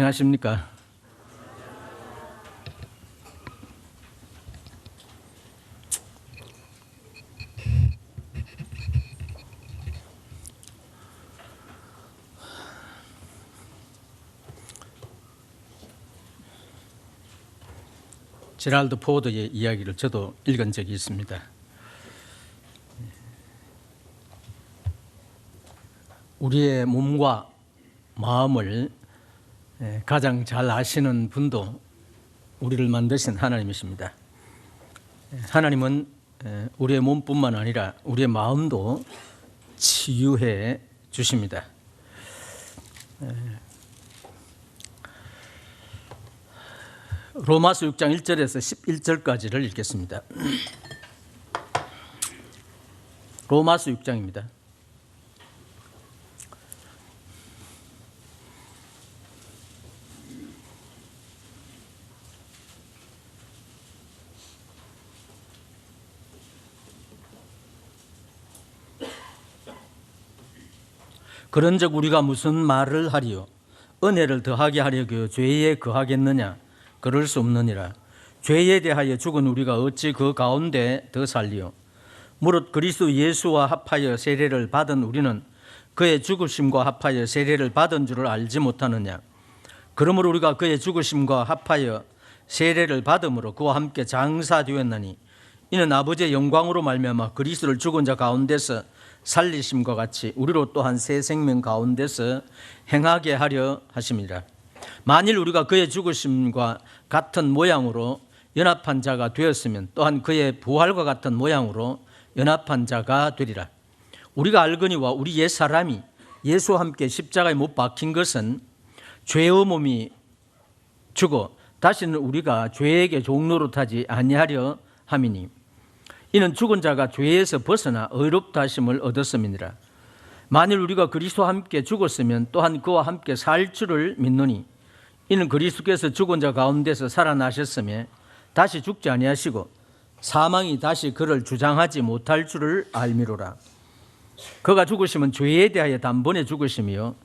안녕하십니까? 제랄드 포드의 이야기를 저도 읽은 적이 있습니다. 우리의 몸과 마음을 가장 잘 아시는 분도 우리를 만드신 하나님이십니다. 하나님은 우리의 몸뿐만 아니라 우리의 마음도 치유해 주십니다. 로마서 6장 1절에서 11절까지를 읽겠습니다. 로마서 6장입니다. 그런즉 우리가 무슨 말을 하리요? 은혜를 더하게 하려고 죄에 거하겠느냐? 그럴 수 없느니라. 죄에 대하여 죽은 우리가 어찌 그 가운데 더 살리요? 무릇 그리스도 예수와 합하여 세례를 받은 우리는 그의 죽으심과 합하여 세례를 받은 줄을 알지 못하느냐? 그러므로 우리가 그의 죽으심과 합하여 세례를 받음으로 그와 함께 장사되었나니 이는 아버지의 영광으로 말미암아 그리스도를 죽은 자 가운데서 살리심과 같이 우리로 또한 새 생명 가운데서 행하게 하려 하심이라. 만일 우리가 그의 죽으심과 같은 모양으로 연합한 자가 되었으면 또한 그의 부활과 같은 모양으로 연합한 자가 되리라. 우리가 알거니와 우리 옛 사람이 예수와 함께 십자가에 못 박힌 것은 죄의 몸이 죽어 다시는 우리가 죄에게 종노릇하지 아니하려 함이니 이는 죽은 자가 죄에서 벗어나 의롭다 하심을 얻었음이니라. 만일 우리가 그리스도와 함께 죽었으면 또한 그와 함께 살 줄을 믿노니 이는 그리스도께서 죽은 자 가운데서 살아나셨으며 다시 죽지 아니하시고 사망이 다시 그를 주장하지 못할 줄을 알미로라. 그가 죽으심은 죄에 대하여 단번에 죽으심이요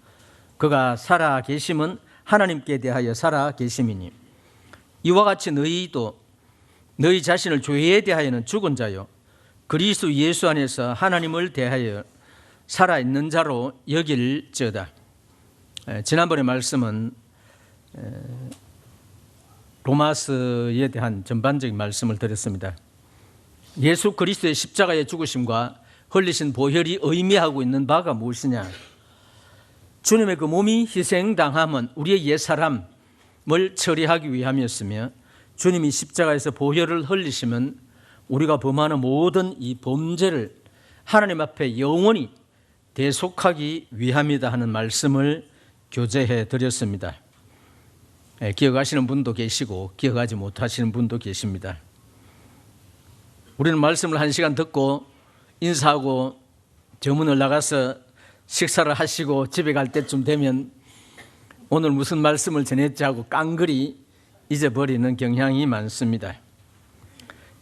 그가 살아 계심은 하나님께 대하여 살아 계심이니 이와 같이 너희도 너희 자신을 죄에 대하여는 죽은 자요 그리스도 예수 안에서 하나님을 대하여 살아있는 자로 여길지어다. 지난번에 말씀은 로마서에 대한 전반적인 말씀을 드렸습니다. 예수 그리스도의 십자가의 죽으심과 흘리신 보혈이 의미하고 있는 바가 무엇이냐? 주님의 그 몸이 희생당함은 우리의 옛사람을 처리하기 위함이었으며 주님이 십자가에서 보혈을 흘리시면 우리가 범하는 모든 이 범죄를 하나님 앞에 영원히 대속하기 위함이다 하는 말씀을 교제해 드렸습니다. 기억하시는 분도 계시고 기억하지 못하시는 분도 계십니다. 우리는 말씀을 1시간 듣고 인사하고 저문을 나가서 식사를 하시고 집에 갈 때쯤 되면 오늘 무슨 말씀을 전했지 하고 깡그리 잊어버리는 경향이 많습니다.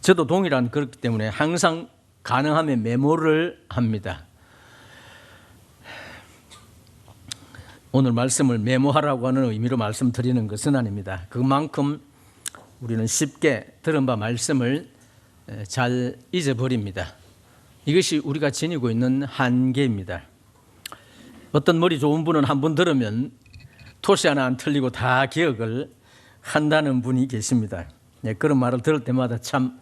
저도 동일한 그렇기 때문에 항상 가능하면 메모를 합니다. 오늘 말씀을 메모하라고 하는 의미로 말씀드리는 것은 아닙니다. 그만큼 우리는 쉽게 들은 바 말씀을 잘 잊어버립니다. 이것이 우리가 지니고 있는 한계입니다. 어떤 머리 좋은 분은 한 번 들으면 토시 하나 안 틀리고 다 기억을 한다는 분이 계십니다. 그런 말을 들을 때마다 참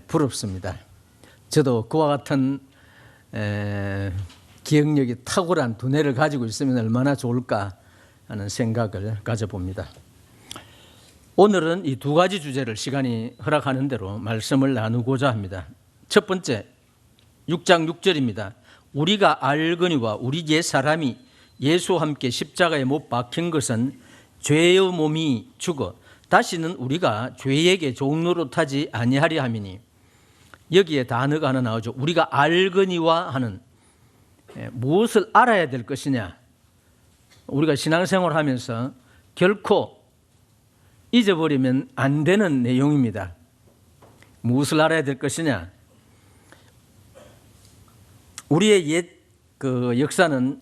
부럽습니다. 저도 그와 같은 기억력이 탁월한 두뇌를 가지고 있으면 얼마나 좋을까 하는 생각을 가져봅니다. 오늘은 이 두 가지 주제를 시간이 허락하는 대로 말씀을 나누고자 합니다. 첫 번째 6장 6절입니다. 우리가 알거니와 우리 옛 사람이 예수와 함께 십자가에 못 박힌 것은 죄의 몸이 죽어 다시는 우리가 죄에게 종노릇하지 아니하려 함이니 여기에 단어가 하나 나오죠. 우리가 알거니와 하는 무엇을 알아야 될 것이냐. 우리가 신앙생활을 하면서 결코 잊어버리면 안 되는 내용입니다. 무엇을 알아야 될 것이냐. 우리의 옛 그 역사는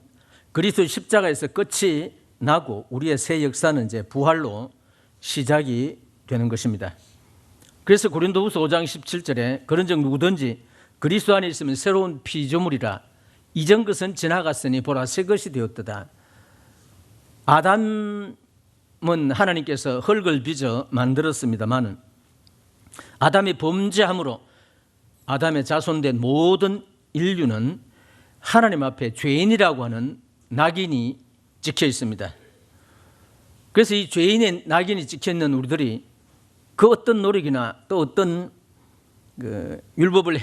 그리스도 십자가에서 끝이 나고 우리의 새 역사는 이제 부활로 시작이 되는 것입니다. 그래서 고린도후서 5장 17절에 그런즉 누구든지 그리스도 안에 있으면 새로운 피조물이라 이전 것은 지나갔으니 보라 새 것이 되었도다. 아담은 하나님께서 흙을 빚어 만들었습니다만 아담이 범죄함으로 아담의 자손된 모든 인류는 하나님 앞에 죄인이라고 하는 낙인이 찍혀 있습니다. 그래서 이 죄인의 낙인이 찍혀 있는 우리들이 그 어떤 노력이나 또 어떤 율법을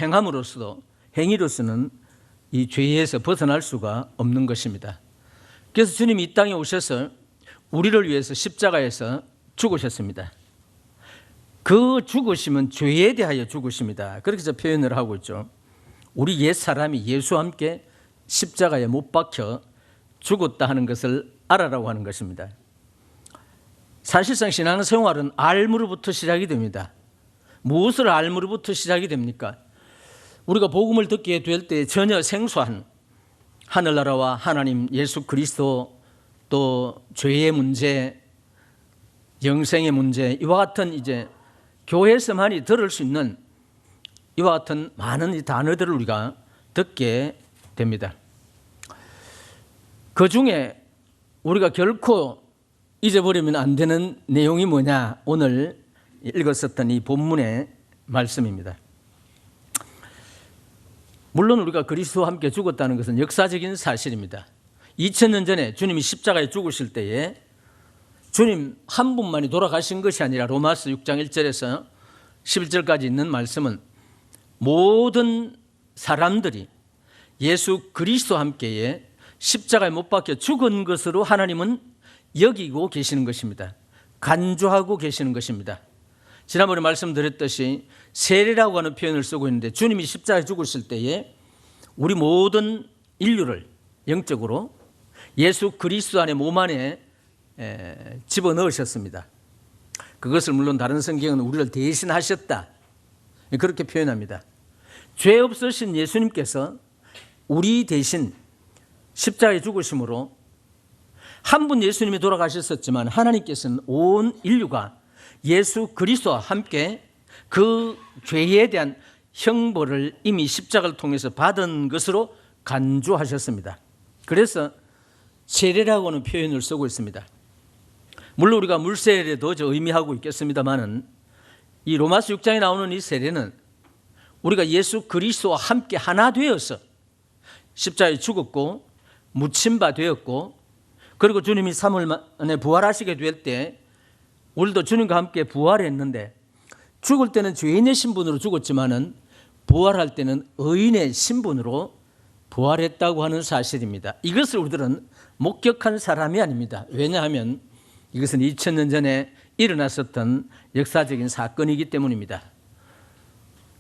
행위로서는 이 죄에서 벗어날 수가 없는 것입니다. 그래서 주님이 이 땅에 오셔서 우리를 위해서 십자가에서 죽으셨습니다. 그 죽으심은 죄에 대하여 죽으십니다. 그렇게 해서 표현을 하고 있죠. 우리 옛 사람이 예수와 함께 십자가에 못 박혀 죽었다 하는 것을 알아라고 하는 것입니다. 사실상 신앙생활은 알므로부터 시작이 됩니다. 무엇을 알므로부터 시작이 됩니까? 우리가 복음을 듣게 될 때 전혀 생소한 하늘나라와 하나님 예수 그리스도 또 죄의 문제, 영생의 문제 이와 같은 이제 교회에서만이 들을 수 있는 이와 같은 많은 이 단어들을 우리가 듣게 됩니다. 그 중에 우리가 결코 잊어버리면 안 되는 내용이 뭐냐? 오늘 읽었었던 이 본문의 말씀입니다. 물론 우리가 그리스도와 함께 죽었다는 것은 역사적인 사실입니다. 2000년 전에 주님이 십자가에 죽으실 때에 주님 한 분만이 돌아가신 것이 아니라 로마서 6장 1절에서 11절까지 있는 말씀은 모든 사람들이 예수 그리스도와 함께에 십자가에 못 박혀 죽은 것으로 하나님은 여기고 계시는 것입니다. 간주하고 계시는 것입니다. 지난번에 말씀드렸듯이 세례라고 하는 표현을 쓰고 있는데 주님이 십자가에 죽으실 때에 우리 모든 인류를 영적으로 예수 그리스도 안에 몸 안에 집어넣으셨습니다. 그것을 물론 다른 성경은 우리를 대신하셨다 그렇게 표현합니다. 죄 없으신 예수님께서 우리 대신 십자가에 죽으심으로 한 분 예수님이 돌아가셨었지만 하나님께서는 온 인류가 예수 그리스도와 함께 그 죄에 대한 형벌을 이미 십자가를 통해서 받은 것으로 간주하셨습니다. 그래서 세례라고 하는 표현을 쓰고 있습니다. 물론 우리가 물세례도 의미하고 있겠습니다만은 이 로마서 6장에 나오는 이 세례는 우리가 예수 그리스도와 함께 하나 되어서 십자가에 죽었고 묻힌 바 되었고 그리고 주님이 3일 만에 부활하시게 될 때 우리도 주님과 함께 부활했는데 죽을 때는 죄인의 신분으로 죽었지만은 부활할 때는 의인의 신분으로 부활했다고 하는 사실입니다. 이것을 우리들은 목격한 사람이 아닙니다. 왜냐하면 이것은 2000년 전에 일어났었던 역사적인 사건이기 때문입니다.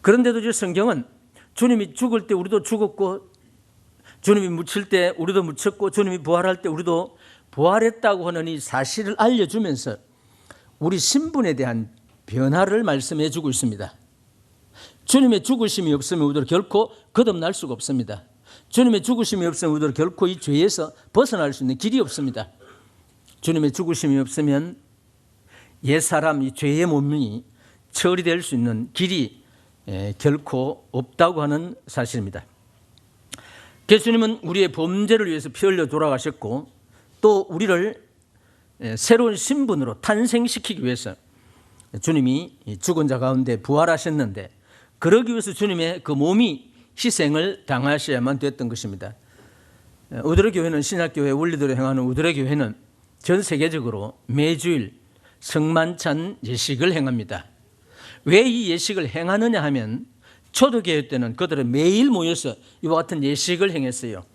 그런데도 성경은 주님이 죽을 때 우리도 죽었고 주님이 묻힐 때 우리도 묻혔고 주님이 부활할 때 우리도 부활했다고 하는 이 사실을 알려주면서 우리 신분에 대한 변화를 말씀해 주고 있습니다. 주님의 죽으심이 없으면 우리들 결코 거듭날 수가 없습니다. 주님의 죽으심이 없으면 우리들 결코 이 죄에서 벗어날 수 있는 길이 없습니다. 주님의 죽으심이 없으면 옛사람 이 죄의 몸이 처리될 수 있는 길이 결코 없다고 하는 사실입니다. 예수님은 우리의 범죄를 위해서 피 흘려 돌아가셨고 또 우리를 새로운 신분으로 탄생시키기 위해서 주님이 죽은 자 가운데 부활하셨는데 그러기 위해서 주님의 그 몸이 희생을 당하셔야만 됐던 것입니다. 우드레 교회는 신약교회 원리대로 행하는 우드레 교회는 전 세계적으로 매주일 성만찬 예식을 행합니다. 왜 이 예식을 행하느냐 하면 초대교회 때는 그들은 매일 모여서 이와 같은 예식을 행했어요.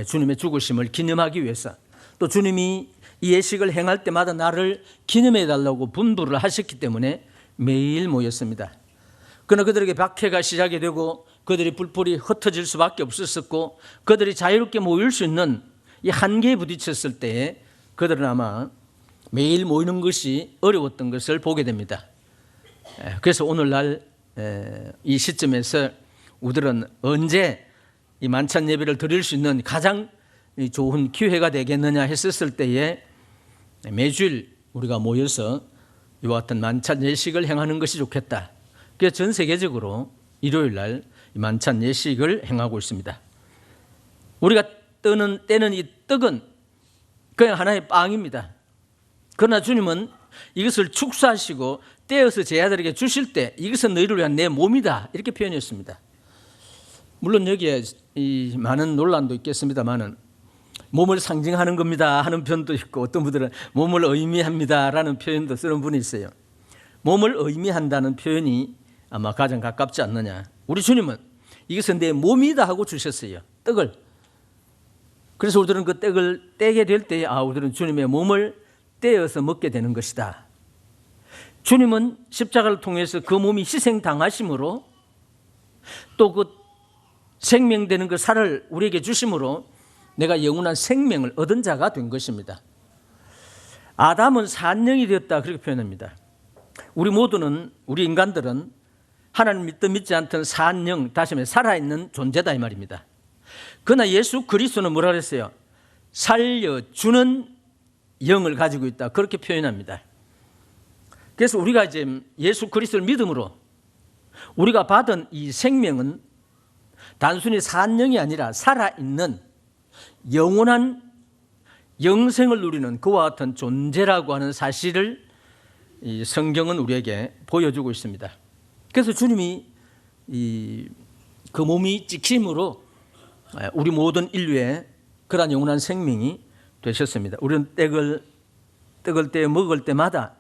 주님의 죽으심을 기념하기 위해서 또 주님이 이 예식을 행할 때마다 나를 기념해 달라고 분부를 하셨기 때문에 매일 모였습니다. 그러나 그들에게 박해가 시작이 되고 그들이 뿔뿔이 흩어질 수밖에 없었고 그들이 자유롭게 모일 수 있는 이 한계에 부딪혔을 때에 그들은 아마 매일 모이는 것이 어려웠던 것을 보게 됩니다. 그래서 오늘날 이 시점에서 우리들은 언제 이 만찬 예배를 드릴 수 있는 가장 좋은 기회가 되겠느냐 했었을 때에 매주일 우리가 모여서 이와 같은 만찬 예식을 행하는 것이 좋겠다. 그래서 전 세계적으로 일요일 날 만찬 예식을 행하고 있습니다. 우리가 떼는 이 떡은 그냥 하나의 빵입니다. 그러나 주님은 이것을 축사하시고 떼어서 제 아들에게 주실 때 이것은 너희를 위한 내 몸이다 이렇게 표현했습니다. 물론 여기에 이 많은 논란도 있겠습니다만은 몸을 상징하는 겁니다 하는 편도 있고 어떤 분들은 몸을 의미합니다라는 표현도 쓰는 분이 있어요. 몸을 의미한다는 표현이 아마 가장 가깝지 않느냐. 우리 주님은 이것은 내 몸이다 하고 주셨어요. 떡을. 그래서 우리들은 그 떡을 떼게 될 때에 우리들은 주님의 몸을 떼어서 먹게 되는 것이다. 주님은 십자가를 통해서 그 몸이 희생당하심으로 또 그 생명되는 그 살을 우리에게 주심으로 내가 영원한 생명을 얻은 자가 된 것입니다. 아담은 산영이 되었다 그렇게 표현합니다. 우리 모두는 우리 인간들은 하나님 믿든 믿지 않든 산영 다시 말해 살아있는 존재다 이 말입니다. 그러나 예수 그리스도는 뭐라 그랬어요? 살려주는 영을 가지고 있다 그렇게 표현합니다. 그래서 우리가 이제 예수 그리스도를 믿음으로 우리가 받은 이 생명은 단순히 산영이 아니라 살아있는 영원한 영생을 누리는 그와 같은 존재라고 하는 사실을 이 성경은 우리에게 보여주고 있습니다. 그래서 주님이 그 몸이 찍힘으로 우리 모든 인류의 그러한 영원한 생명이 되셨습니다. 우리는 떡을 떼어 먹을 때마다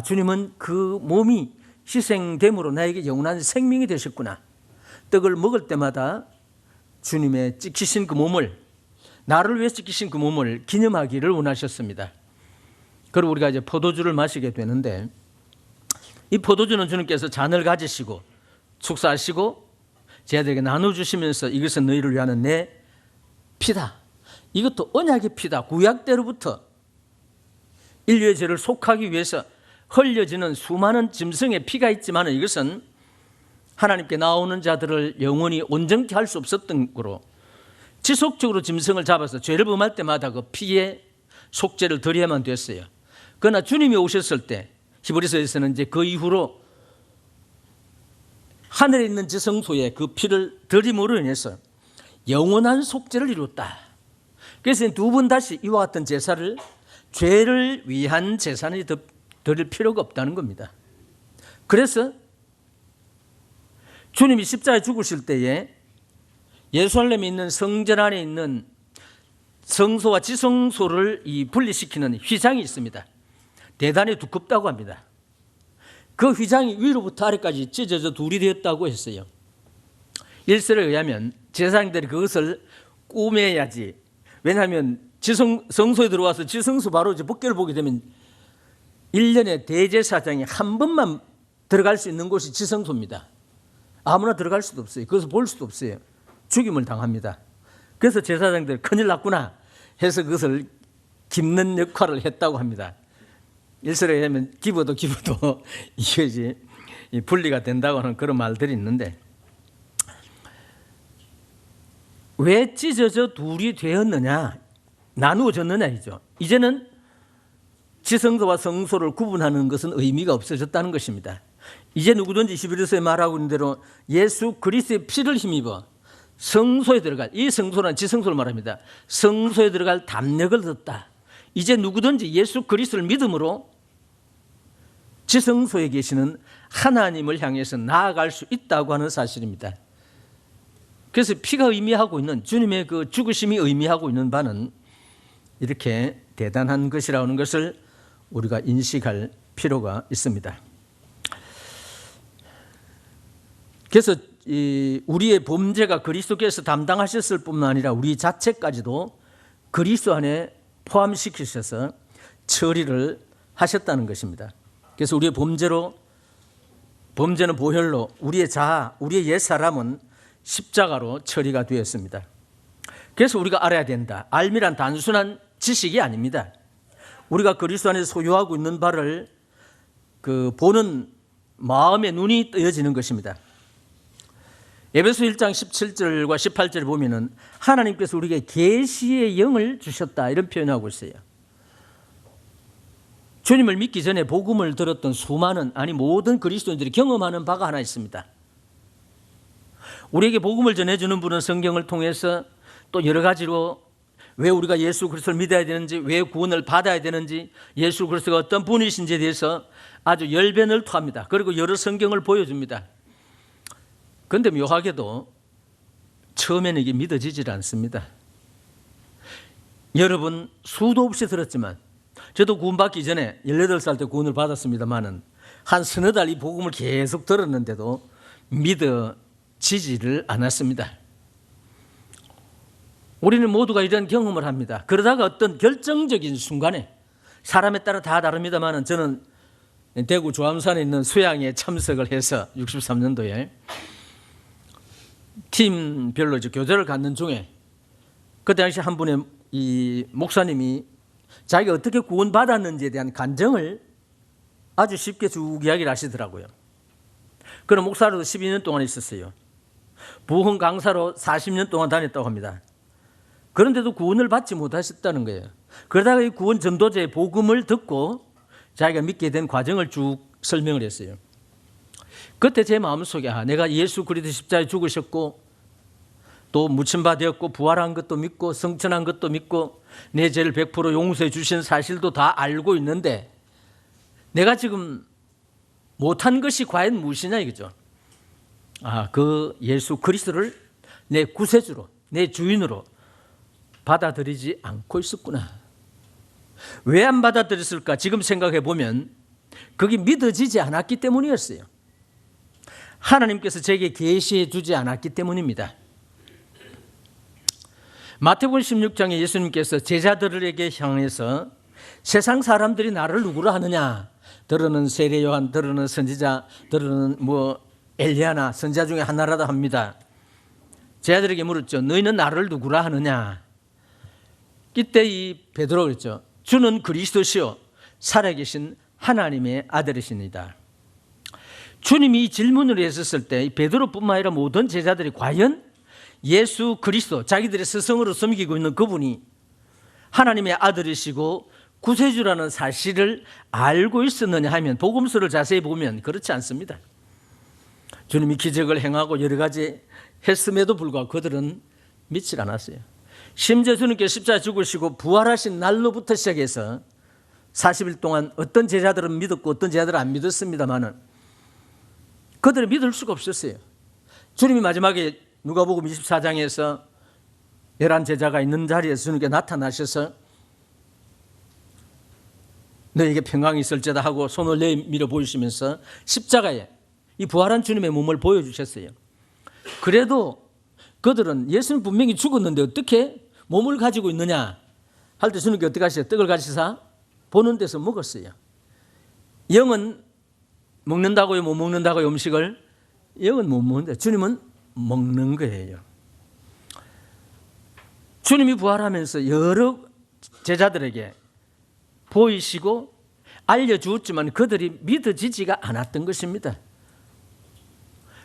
주님은 그 몸이 희생됨으로 나에게 영원한 생명이 되셨구나. 떡을 먹을 때마다 주님의 찍히신 그 몸을 나를 위해 찍히신 그 몸을 기념하기를 원하셨습니다. 그리고 우리가 이제 포도주를 마시게 되는데 이 포도주는 주님께서 잔을 가지시고 축사하시고 제자들에게 나눠주시면서 이것은 너희를 위하는 내 피다. 이것도 언약의 피다. 구약 때로부터 인류의 죄를 속하기 위해서 흘려지는 수많은 짐승의 피가 있지만 이것은 하나님께 나오는 자들을 영원히 온전케 할 수 없었던 거로 지속적으로 짐승을 잡아서 죄를 범할 때마다 그 피의 속죄를 드려야만 됐어요. 그러나 주님이 오셨을 때 히브리서에서는 이제 그 이후로 하늘에 있는 지성소에 그 피를 드림으로 인해서 영원한 속죄를 이뤘다. 그래서 두 번 다시 이와 같은 제사를 죄를 위한 제사는 드릴 필요가 없다는 겁니다. 그래서 주님이 십자가에 죽으실 때에 예루살렘에 있는 성전 안에 있는 성소와 지성소를 분리시키는 휘장이 있습니다. 대단히 두껍다고 합니다. 그 휘장이 위로부터 아래까지 찢어져 둘이 되었다고 했어요. 일설에 의하면 제사장들이 그것을 꾸며야지. 왜냐하면 성소에 들어와서 지성소 바로 이제 법궤를 보게 되면 1년에 대제사장이 한 번만 들어갈 수 있는 곳이 지성소입니다. 아무나 들어갈 수도 없어요. 그것을 볼 수도 없어요. 죽임을 당합니다. 그래서 제사장들이 큰일 났구나 해서 그것을 깁는 역할을 했다고 합니다. 일설에 의하면 기부도 이게 분리가 된다고 하는 그런 말들이 있는데 왜 찢어져 둘이 되었느냐 나누어졌느냐이죠. 이제는 지성소와 성소를 구분하는 것은 의미가 없어졌다는 것입니다. 이제 누구든지 히브리서에 말하고 있는 대로 예수 그리스도의 피를 힘입어 성소에 들어갈, 이 성소는 지성소를 말합니다. 성소에 들어갈 담력을 얻었다. 이제 누구든지 예수 그리스도를 믿음으로 지성소에 계시는 하나님을 향해서 나아갈 수 있다고 하는 사실입니다. 그래서 피가 의미하고 있는 주님의 그 죽으심이 의미하고 있는 바는 이렇게 대단한 것이라는 것을 우리가 인식할 필요가 있습니다. 그래서 우리의 범죄가 그리스도께서 담당하셨을 뿐만 아니라 우리 자체까지도 그리스도 안에 포함시키셔서 처리를 하셨다는 것입니다. 그래서 우리의 범죄는 보혈로 우리의 자아, 우리의 옛사람은 십자가로 처리가 되었습니다. 그래서 우리가 알아야 된다. 알미란 단순한 지식이 아닙니다. 우리가 그리스도 안에 소유하고 있는 바를 보는 마음의 눈이 뜨여지는 것입니다. 에베소 1장 17절과 18절을 보면은 하나님께서 우리에게 계시의 영을 주셨다 이런 표현을 하고 있어요. 주님을 믿기 전에 복음을 들었던 수많은 모든 그리스도인들이 경험하는 바가 하나 있습니다. 우리에게 복음을 전해주는 분은 성경을 통해서 또 여러 가지로 왜 우리가 예수 그리스도를 믿어야 되는지, 왜 구원을 받아야 되는지, 예수 그리스도가 어떤 분이신지에 대해서 아주 열변을토합니다. 그리고 여러 성경을 보여줍니다. 그런데 묘하게도 처음에는 이게 믿어지질 않습니다. 여러분 수도 없이 들었지만 저도 구원받기 전에 18살 때 구원을 받았습니다마는 한 서너 달 이 복음을 계속 들었는데도 믿어지지를 않았습니다. 우리는 모두가 이런 경험을 합니다. 그러다가 어떤 결정적인 순간에 사람에 따라 다 다릅니다마는 저는 대구 조암산에 있는 수양에 참석을 해서 63년도에 팀별로 이제 교제를 갖는 중에 그때 당시 한 분의 이 목사님이 자기가 어떻게 구원받았는지에 대한 간증을 아주 쉽게 쭉 이야기를 하시더라고요. 그런 목사로도 12년 동안 있었어요. 부흥 강사로 40년 동안 다녔다고 합니다. 그런데도 구원을 받지 못하셨다는 거예요. 그러다가 이 구원 전도자의 복음을 듣고 자기가 믿게 된 과정을 쭉 설명을 했어요. 그때 제 마음속에 내가 예수 그리스도 십자가에 죽으셨고 또 묻힌바 되었고 부활한 것도 믿고 성천한 것도 믿고 내 죄를 100% 용서해 주신 사실도 다 알고 있는데 내가 지금 못한 것이 과연 무엇이냐 이거죠. 그 예수 그리스도를 내 구세주로 내 주인으로 받아들이지 않고 있었구나. 왜 안 받아들였을까? 지금 생각해 보면 그게 믿어지지 않았기 때문이었어요. 하나님께서 제게 계시해 주지 않았기 때문입니다. 마태복음 16장에 예수님께서 제자들에게 향해서 세상 사람들이 나를 누구라 하느냐? 들으는 세례 요한, 들으는 선지자, 들으는 엘리야나 선지자 중에 하나라도 합니다. 제자들에게 물었죠. 너희는 나를 누구라 하느냐? 이때 이 베드로가 그랬죠. 주는 그리스도시요 살아계신 하나님의 아들이십니다. 주님이 이 질문을 했었을 때 베드로뿐만 아니라 모든 제자들이 과연 예수 그리스도 자기들의 스승으로 섬기고 있는 그분이 하나님의 아들이시고 구세주라는 사실을 알고 있었느냐 하면 복음서를 자세히 보면 그렇지 않습니다. 주님이 기적을 행하고 여러 가지 했음에도 불구하고 그들은 믿지 않았어요. 심지어 주님께서 십자가에 죽으시고 부활하신 날로부터 시작해서 40일 동안 어떤 제자들은 믿었고 어떤 제자들은 안 믿었습니다마는 그들은 믿을 수가 없었어요. 주님이 마지막에 누가복음 24장에서 11 제자가 있는 자리에서 주님께 나타나셔서 너에게 평강이 있을지다 하고 손을 내밀어 보이시면서 십자가에 이 부활한 주님의 몸을 보여주셨어요. 그래도 그들은 예수는 분명히 죽었는데 어떻게 몸을 가지고 있느냐 할 때 주님께 어떻게 하셨어요? 떡을 가지사 보는 데서 먹었어요. 영은 먹는다고요? 못 먹는다고요? 음식을? 영은 못 먹는데 주님은 먹는 거예요. 주님이 부활하면서 여러 제자들에게 보이시고 알려주었지만 그들이 믿어지지가 않았던 것입니다.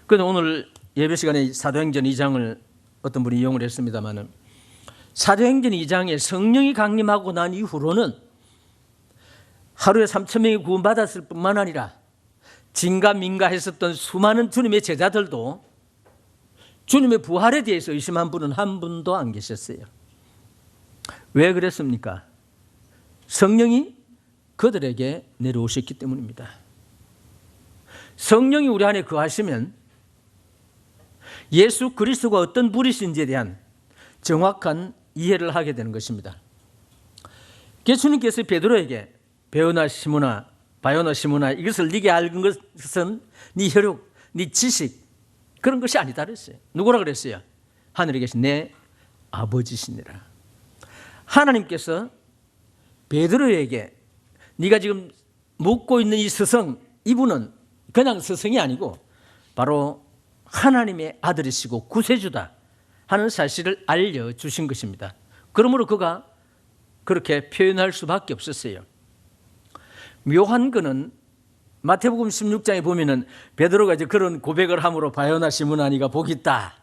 그런데 오늘 예배 시간에 사도행전 2장을 어떤 분이 이용을 했습니다마는 사도행전 2장에 성령이 강림하고 난 이후로는 하루에 3,000명이 구원받았을 뿐만 아니라 진가민가했었던 수많은 주님의 제자들도 주님의 부활에 대해서 의심한 분은 한 분도 안 계셨어요. 왜 그랬습니까? 성령이 그들에게 내려오셨기 때문입니다. 성령이 우리 안에 거하시면 예수 그리스도가 어떤 분이신지에 대한 정확한 이해를 하게 되는 것입니다. 예수님께서 베드로에게 베오나 시므나 바요나 시므나 이것을 네게 알은 것은 네 혈육, 네 지식 그런 것이 아니다 그랬어요. 누구라 그랬어요? 하늘에 계신 내 아버지시니라. 하나님께서 베드로에게 네가 지금 묻고 있는 이 스승, 이분은 그냥 스승이 아니고 바로 하나님의 아들이시고 구세주다 하는 사실을 알려주신 것입니다. 그러므로 그가 그렇게 표현할 수밖에 없었어요. 묘한 것은 마태복음 16장에 보면은 베드로가 이제 그런 고백을 함으로 바요나 시므나니가 복이 있다.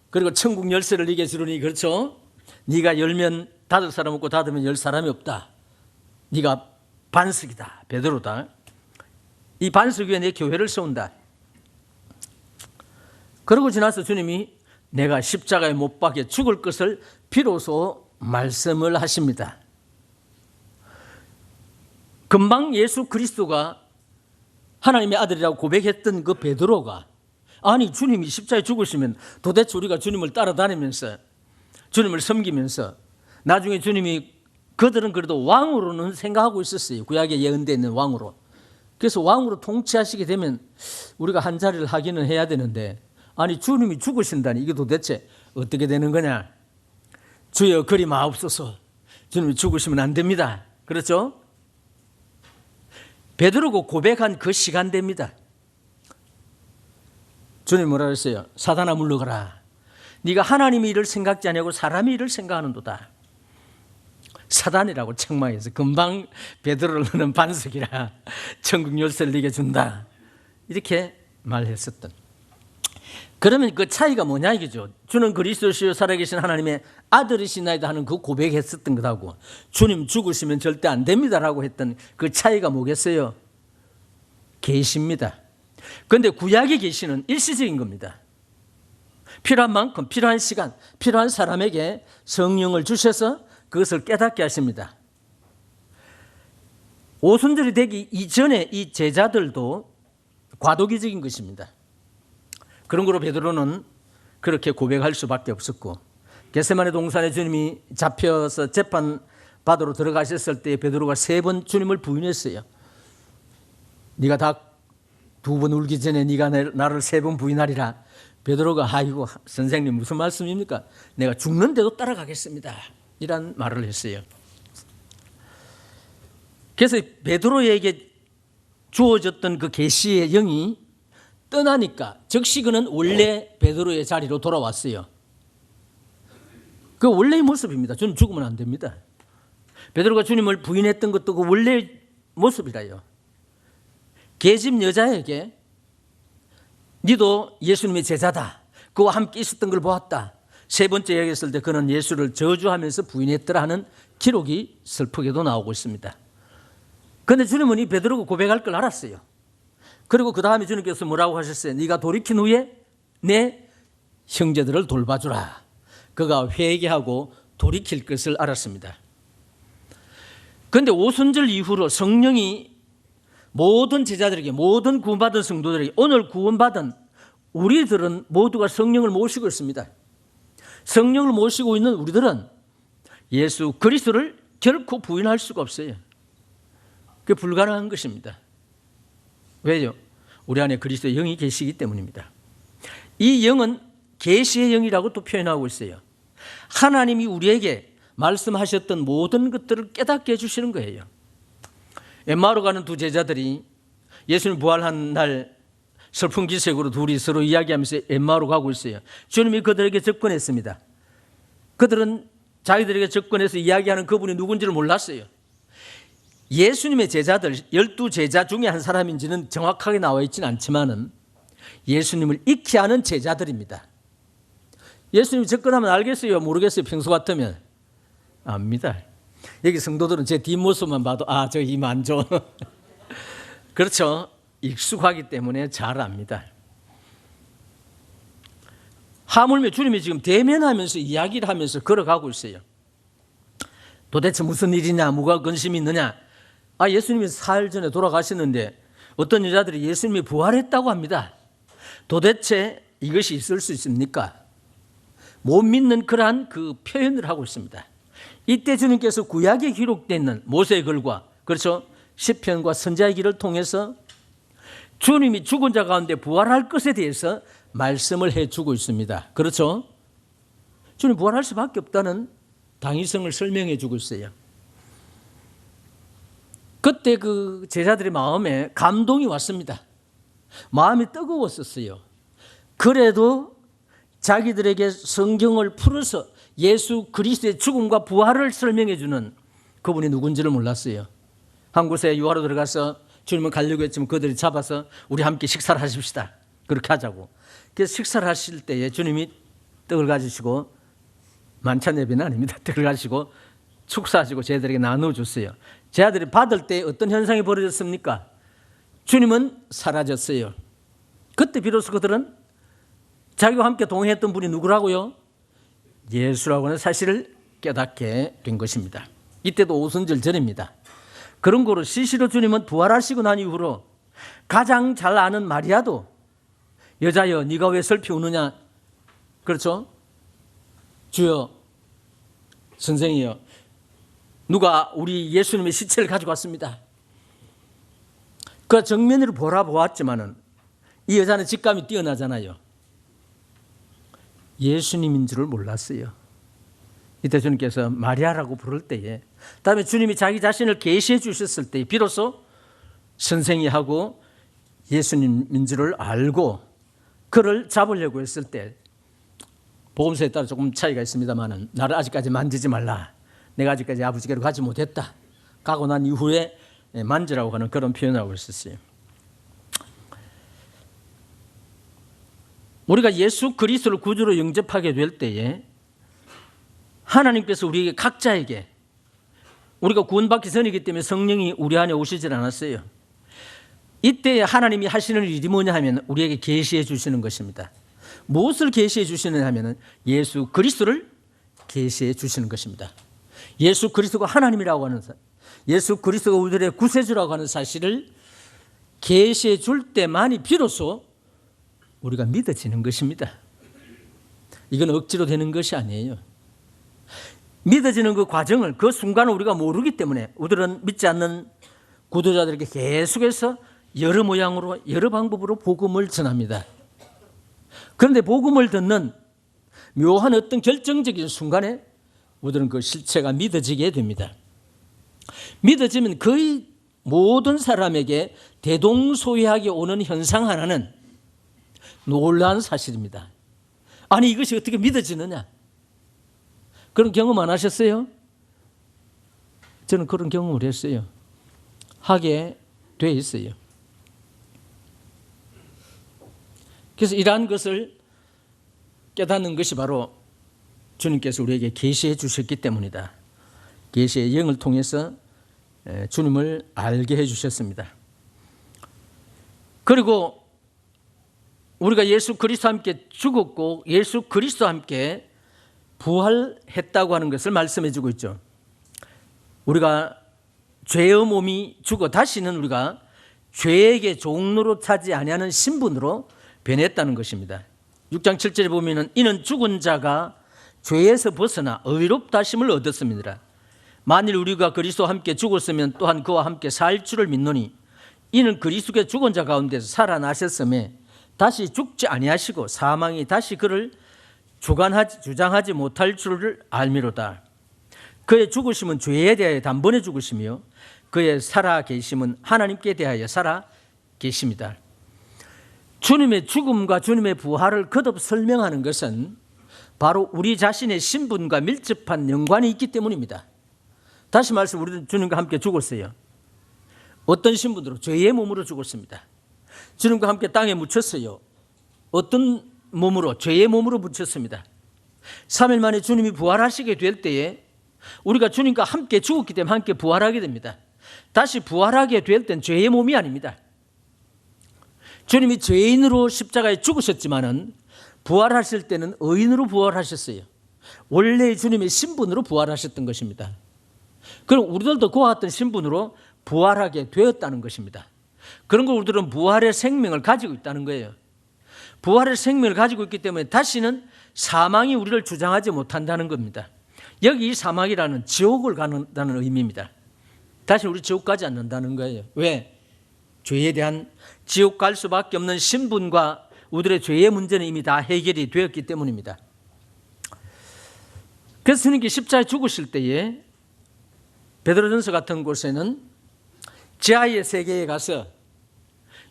그리고 천국 열쇠를 네게 주르니, 그렇죠? 네가 열면 닫을 사람 없고 닫으면 열 사람이 없다. 네가 반석이다. 베드로다. 이 반석 위에 내 교회를 세운다. 그러고 지나서 주님이 내가 십자가에 못 박혀 죽을 것을 비로소 말씀을 하십니다. 금방 예수 그리스도가 하나님의 아들이라고 고백했던 그 베드로가, 아니 주님이 십자가에 죽으시면 도대체 우리가 주님을 따라다니면서 주님을 섬기면서 나중에 주님이, 그들은 그래도 왕으로는 생각하고 있었어요. 구약에 예언되어 있는 왕으로. 그래서 왕으로 통치하시게 되면 우리가 한 자리를 하기는 해야 되는데, 아니 주님이 죽으신다니 이게 도대체 어떻게 되는 거냐. 주여 그리 마옵소서. 주님이 죽으시면 안 됩니다. 그렇죠? 베드로가 고백한 그 시간대입니다. 주님 뭐라 그랬어요? 사단아 물러가라. 네가 하나님의 일을 생각지 아니하고 사람의 일을 생각하는도다. 사단이라고 책망해서 금방 베드로를 너는 반석이라 천국 열쇠를 네게 준다. 이렇게 말했었던. 그러면 그 차이가 뭐냐 이거죠. 주는 그리스도시요 살아계신 하나님의 아들이시나이다 하는 그 고백했었던 것하고 주님 죽으시면 절대 안 됩니다라고 했던 그 차이가 뭐겠어요? 계시입니다. 그런데 구약의 계시는 일시적인 겁니다. 필요한 만큼, 필요한 시간, 필요한 사람에게 성령을 주셔서 그것을 깨닫게 하십니다. 오순절이 되기 이전에 이 제자들도 과도기적인 것입니다. 그런 거로 베드로는 그렇게 고백할 수밖에 없었고, 겟세마네 동산에 주님이 잡혀서 재판 받으러 들어가셨을 때 베드로가 3번 주님을 부인했어요. 네가 다 2번 울기 전에 네가 나를 3번 부인하리라. 베드로가 아이고 선생님 무슨 말씀입니까? 내가 죽는데도 따라가겠습니다. 이란 말을 했어요. 그래서 베드로에게 주어졌던 그 계시의 영이 떠나니까 즉시 그는 원래 베드로의 자리로 돌아왔어요. 그 원래의 모습입니다. 주님 죽으면 안 됩니다. 베드로가 주님을 부인했던 것도 그 원래의 모습이라요. 계집 여자에게 니도 예수님의 제자다. 그와 함께 있었던 걸 보았다. 3번째 얘기했을 때 그는 예수를 저주하면서 부인했더라 하는 기록이 슬프게도 나오고 있습니다. 그런데 주님은 이 베드로가 고백할 걸 알았어요. 그리고 그 다음에 주님께서 뭐라고 하셨어요? 네가 돌이킨 후에 내 형제들을 돌봐주라. 그가 회개하고 돌이킬 것을 알았습니다. 그런데 오순절 이후로 성령이 모든 제자들에게, 모든 구원받은 성도들에게, 오늘 구원받은 우리들은 모두가 성령을 모시고 있습니다. 성령을 모시고 있는 우리들은 예수 그리스도를 결코 부인할 수가 없어요. 그게 불가능한 것입니다. 왜요? 우리 안에 그리스도의 영이 계시기 때문입니다. 이 영은 계시의 영이라고 또 표현하고 있어요. 하나님이 우리에게 말씀하셨던 모든 것들을 깨닫게 해주시는 거예요. 엠마오로 가는 2 제자들이 예수님 부활한 날 슬픈 기색으로 둘이 서로 이야기하면서 엠마오로 가고 있어요. 주님이 그들에게 접근했습니다. 그들은 자기들에게 접근해서 이야기하는 그분이 누군지를 몰랐어요. 예수님의 제자들 12제자 중에 한 사람인지는 정확하게 나와 있지는 않지만은 예수님을 익히 아는 제자들입니다. 예수님이 접근하면 알겠어요? 모르겠어요? 평소 같으면? 압니다. 여기 성도들은 제 뒷모습만 봐도 저 힘 안 좋아. 그렇죠? 익숙하기 때문에 잘 압니다. 하물며 주님이 지금 대면하면서 이야기를 하면서 걸어가고 있어요. 도대체 무슨 일이냐, 뭐가 근심이 있느냐. 예수님이 사흘 전에 돌아가셨는데 어떤 여자들이 예수님이 부활했다고 합니다. 도대체 이것이 있을 수 있습니까? 못 믿는 그러한 그 표현을 하고 있습니다. 이때 주님께서 구약에 기록되어 있는 모세의 글과, 그렇죠, 시편과 선지자의 길을 통해서 주님이 죽은 자 가운데 부활할 것에 대해서 말씀을 해주고 있습니다. 그렇죠? 주님 부활할 수밖에 없다는 당위성을 설명해 주고 있어요. 그때 그 제자들의 마음에 감동이 왔습니다. 마음이 뜨거웠었어요. 그래도 자기들에게 성경을 풀어서 예수 그리스도의 죽음과 부활을 설명해 주는 그분이 누군지를 몰랐어요. 한 곳에 유화로 들어가서 주님은 가려고 했지만 그들이 잡아서 우리 함께 식사를 하십시다. 그렇게 하자고. 그래서 식사를 하실 때에 주님이 떡을 가지시고, 만찬 예배는 아닙니다. 떡을 가지시고 축사하시고 제자들에게 나눠줬어요. 제자들이 받을 때 어떤 현상이 벌어졌습니까? 주님은 사라졌어요. 그때 비로소 그들은 자기와 함께 동행했던 분이 누구라고요? 예수라고 하는 사실을 깨닫게 된 것입니다. 이때도 오순절 전입니다. 그런 거로 시시로 주님은 부활하시고 난 이후로 가장 잘 아는 마리아도 여자여 네가 왜 슬피 우느냐, 그렇죠? 주여, 선생이여, 누가 우리 예수님의 시체를 가지고 왔습니다. 그 정면으로 보았지만은 이 여자는 직감이 뛰어나잖아요. 예수님인 줄을 몰랐어요. 이때 주님께서 마리아라고 부를 때에, 다음에 주님이 자기 자신을 계시해 주셨을 때 비로소 선생이 하고 예수님인 줄을 알고 그를 잡으려고 했을 때, 복음서에 따라 조금 차이가 있습니다만 나를 아직까지 만지지 말라, 내가 아직까지 아버지께로 가지 못했다, 가고 난 이후에 만지라고 하는 그런 표현을 하고 있었어요. 우리가 예수 그리스도를 구주로 영접하게 될 때에 하나님께서 우리에게 각자에게, 우리가 구원받기 전이기 때문에 성령이 우리 안에 오시질 않았어요. 이때 하나님이 하시는 일이 뭐냐 하면 우리에게 계시해 주시는 것입니다. 무엇을 계시해 주시느냐 하면 예수 그리스도를 계시해 주시는 것입니다. 예수 그리스도가 하나님이라고 하는, 예수 그리스도가 우리들의 구세주라고 하는 사실을 계시해 줄 때만이 비로소 우리가 믿어지는 것입니다. 이건 억지로 되는 것이 아니에요. 믿어지는 그 과정을, 그 순간을 우리가 모르기 때문에 우리들은 믿지 않는 구도자들에게 계속해서 여러 모양으로 여러 방법으로 복음을 전합니다. 그런데 복음을 듣는 묘한 어떤 결정적인 순간에 우리들은 그 실체가 믿어지게 됩니다. 믿어지면 거의 모든 사람에게 대동소이하게 오는 현상 하나는 놀라운 사실입니다. 아니 이것이 어떻게 믿어지느냐? 그런 경험 안 하셨어요? 저는 그런 경험을 했어요. 하게 돼 있어요. 그래서 이러한 것을 깨닫는 것이 바로 주님께서 우리에게 계시해 주셨기 때문이다. 계시의 영을 통해서 주님을 알게 해 주셨습니다. 그리고 우리가 예수 그리스도와 함께 죽었고 예수 그리스도와 함께 부활했다고 하는 것을 말씀해 주고 있죠. 우리가 죄의 몸이 죽어 다시는 우리가 죄에게 종로로 차지 아니하는 신분으로 변했다는 것입니다. 6장 7절에 보면은 이는 죽은 자가 죄에서 벗어나 의롭다 하심을 얻었습니다. 만일 우리가 그리스도와 함께 죽었으면 또한 그와 함께 살 줄을 믿노니 이는 그리스도의 죽은 자 가운데서 살아나셨음에 다시 죽지 아니하시고 사망이 다시 그를 주장하지 못할 줄을 알미로다. 그의 죽으심은 죄에 대하여 단번에 죽으시며 그의 살아계심은 하나님께 대하여 살아계십니다. 주님의 죽음과 주님의 부활을 거듭 설명하는 것은 바로 우리 자신의 신분과 밀접한 연관이 있기 때문입니다. 다시 말씀, 우리는 주님과 함께 죽었어요. 어떤 신분으로? 죄의 몸으로 죽었습니다. 주님과 함께 땅에 묻혔어요. 어떤 몸으로? 죄의 몸으로 묻혔습니다. 3일 만에 주님이 부활하시게 될 때에 우리가 주님과 함께 죽었기 때문에 함께 부활하게 됩니다. 다시 부활하게 될 땐 죄의 몸이 아닙니다. 주님이 죄인으로 십자가에 죽으셨지만은 부활하실 때는 의인으로 부활하셨어요. 원래 주님의 신분으로 부활하셨던 것입니다. 그럼 우리들도 그와 같은 신분으로 부활하게 되었다는 것입니다. 그런 걸 우리들은 부활의 생명을 가지고 있다는 거예요. 부활의 생명을 가지고 있기 때문에 다시는 사망이 우리를 주장하지 못한다는 겁니다. 여기 이 사망이라는 지옥을 간다는 의미입니다. 다시 우리 지옥 가지 않는다는 거예요. 왜? 죄에 대한 지옥 갈 수밖에 없는 신분과 우리들의 죄의 문제는 이미 다 해결이 되었기 때문입니다. 그래서 주님께 십자가에 죽으실 때에 베드로전서 같은 곳에는 지하의 세계에 가서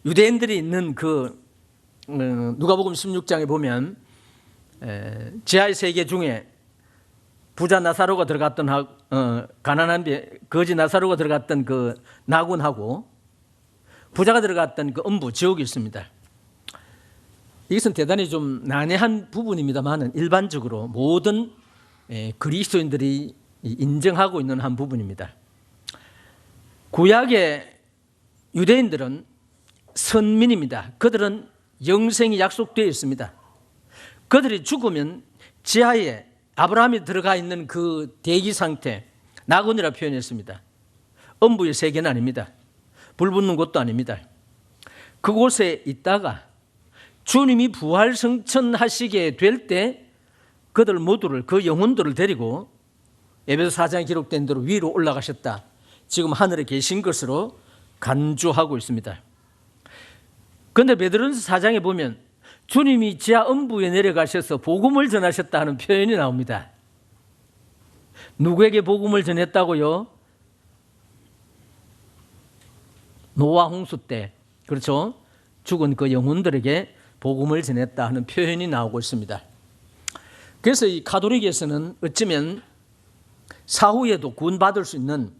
유대인들이 있는 그 누가복음 16장에 보면 지하의 세계 중에 부자 나사로가 들어갔던 가난한 거지 나사로가 들어갔던 그 나군하고 부자가 들어갔던 그 음부 지옥이 있습니다. 이것은 대단히 좀 난해한 부분입니다만 일반적으로 모든 그리스도인들이 인정하고 있는 한 부분입니다. 구약의 유대인들은 선민입니다. 그들은 영생이 약속되어 있습니다. 그들이 죽으면 지하에 아브라함이 들어가 있는 그 대기 상태, 낙원이라 표현했습니다. 음부의 세계는 아닙니다. 불 붙는 곳도 아닙니다. 그곳에 있다가 주님이 부활 승천하시게 될 때 그들 모두를, 그 영혼들을 데리고 에베소 4장에 기록된 대로 위로 올라가셨다. 지금 하늘에 계신 것으로 간주하고 있습니다. 그런데 베드로전서 4장에 보면 주님이 지하 음부에 내려가셔서 복음을 전하셨다 하는 표현이 나옵니다. 누구에게 복음을 전했다고요? 노아 홍수 때, 그렇죠? 죽은 그 영혼들에게 복음을 전했다 하는 표현이 나오고 있습니다. 그래서 이 가톨릭에서는 어쩌면 사후에도 구원받을 수 있는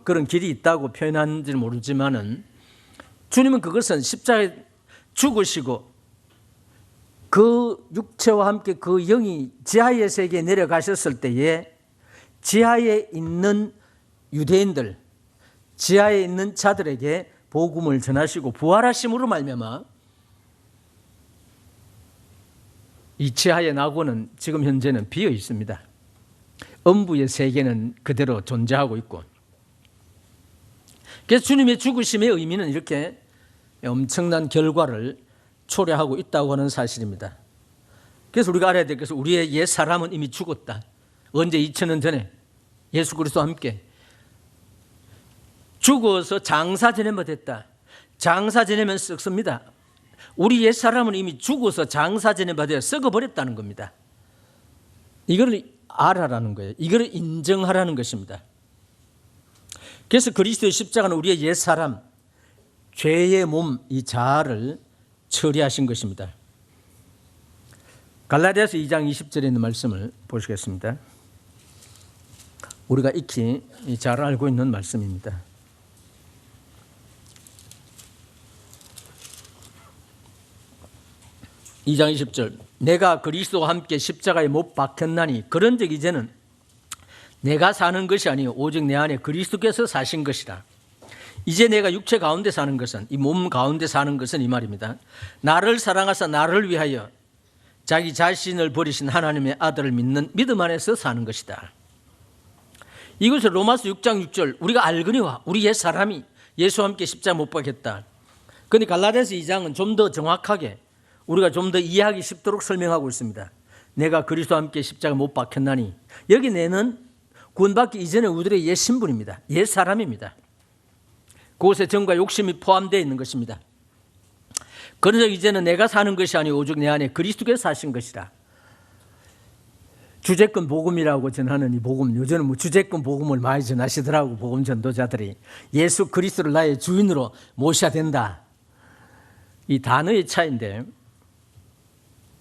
그런 길이 있다고 표현하는지 모르지만은 주님은 그것은 십자가에 죽으시고 그 육체와 함께 그 영이 지하의 세계에 내려가셨을 때에 지하에 있는 유대인들, 지하에 있는 자들에게 복음을 전하시고 부활하심으로 말미암아 이 지하의 낙원은 지금 현재는 비어 있습니다. 음부의 세계는 그대로 존재하고 있고, 그래서 주님의 죽으심의 의미는 이렇게 엄청난 결과를 초래하고 있다고 하는 사실입니다. 그래서 우리가 알아야 될 것은 우리의 옛 사람은 이미 죽었다. 언제 2000년 전에 예수 그리스도와 함께 죽어서 장사 지내면 됐다. 장사 지내면 썩습니다. 우리 옛 사람은 이미 죽어서 장사 지내면 되어 썩어버렸다는 겁니다. 이걸 알아라는 거예요. 이걸 인정하라는 것입니다. 그래서 그리스도의 십자가는 우리의 옛 사람, 죄의 몸, 이 자아를 처리하신 것입니다. 갈라디아서 2장 20절에 있는 말씀을 보시겠습니다. 우리가 익히 잘 알고 있는 말씀입니다. (2장 20절) 내가 그리스도와 함께 십자가에 못 박혔나니 그런즉 이제는 내가 사는 것이 아니요 오직 내 안에 그리스도께서 사신 것이라. 이제 내가 육체 가운데 사는 것은, 이 몸 가운데 사는 것은 이 말입니다. 나를 사랑하사 나를 위하여 자기 자신을 버리신 하나님의 아들을 믿는 믿음 안에서 사는 것이다. 이것을 로마서 6장 6절 우리가 알거니와 우리 옛 사람이 예수와 함께 십자가 못 박혔다. 그런데 갈라디아서 2장은 좀 더 정확하게 우리가 좀 더 이해하기 쉽도록 설명하고 있습니다. 내가 그리스도와 함께 십자가 못 박혔나니, 여기 내는 구원받기 이전에 우리들의 옛 신분입니다. 옛 사람입니다. 그곳에 정과 욕심이 포함되어 있는 것입니다. 그러자 이제는 내가 사는 것이 아니오 오직 내 안에 그리스도께서 사신 것이라. 주제권 복음이라고 전하는 이 복음, 요즘은 뭐 주제권 복음을 많이 전하시더라고. 복음 전도자들이 예수 그리스도를 나의 주인으로 모셔야 된다. 이 단어의 차이인데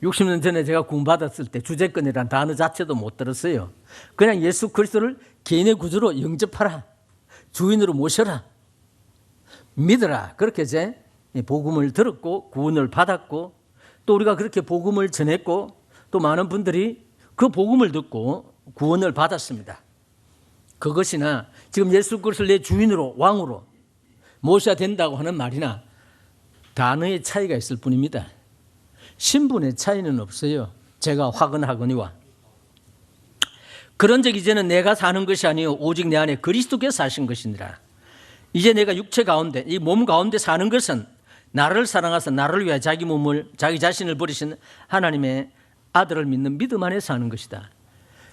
60년 전에 제가 구원받았을 때 주제권이라는 단어 자체도 못 들었어요. 그냥 예수 그리스도를 개인의 구주로 영접하라, 주인으로 모셔라, 믿어라. 그렇게 이제 복음을 들었고 구원을 받았고, 또 우리가 그렇게 복음을 전했고 또 많은 분들이 그 복음을 듣고 구원을 받았습니다. 그것이나 지금 예수 그리스도를 내 주인으로 왕으로 모셔야 된다고 하는 말이나 단어의 차이가 있을 뿐입니다. 신분의 차이는 없어요. 제가 화근하거니와. 그런즉 이제는 내가 사는 것이 아니요 오직 내 안에 그리스도께서 사신 것이니라. 이제 내가 육체 가운데, 이 몸 가운데 사는 것은 나를 사랑하사 나를 위하여 자기 몸을, 자기 자신을 버리신 하나님의 아들을 믿는 믿음 안에 사는 것이다.